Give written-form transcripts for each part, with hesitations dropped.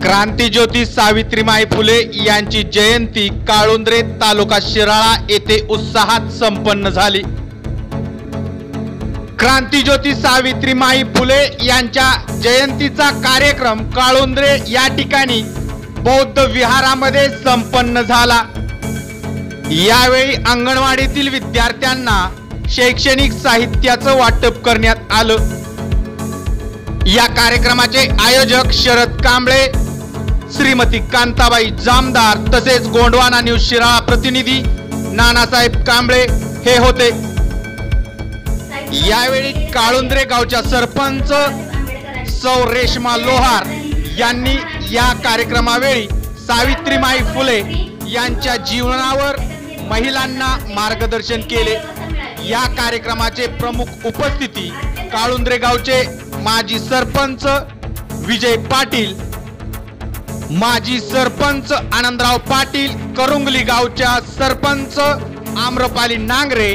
क्रांतिज्योती सावित्रीमाई फुले यांची जयंती काळुंद्रे तालुका शिराळा येथे उत्साहात संपन्न झाली। क्रांतिज्योती सावित्रीमाई फुले यांच्या जयंतीचा कार्यक्रम काळुंद्रे या ठिकाणी बौद्ध विहारामध्ये संपन्न झाला। यावेळी अंगणवाडीतील विद्यार्थ्यांना शैक्षणिक साहित्याचं वाटप करण्यात आलं। या कार्यक्रमाचे आयोजक शरद कांबळे, श्रीमती कांताबाई जामदार तसेच गोंडवाना न्यूज शिराळा प्रतिनिधी नानासाहेब कांबळे हे होते। यावेळी काळुंद्रे गावच्या सरपंच सौ रेश्मा लोहार यांनी या कार्यक्रमावेळी सावित्रीमाई फुले यांच्या जीवनावर महिलांना मार्गदर्शन केले। या कार्यक्रमाचे प्रमुख उपस्थिती काळुंद्रे गावचे माजी सरपंच विजय पाटील, माजी सरपंच आनंदराव पाटील, करुंगली गावच्या सरपंच आम्रपाली नांगरे,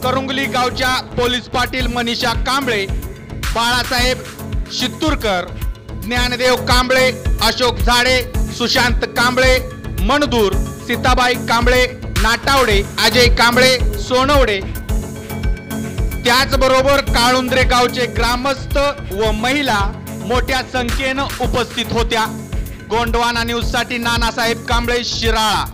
करुंगली गावच्या पोलीस पाटील मनीषा कांबळे, बाळासाहेब शित्तूरकर, ज्ञानदेव कांबळे, अशोक झाडे, सुशांत कांबळे, मनदूर, सीताबाई कांबळे, नाटावडे, अजय कांबळे, सोनवडे, त्याचबरोबर काळुंद्रे गावचे ग्रामस्थ व महिला मोठ्या संख्येने उपस्थित होत्या। गोंडवाना न्यूज साठी नानासाहेब कांबळे, शिराळा।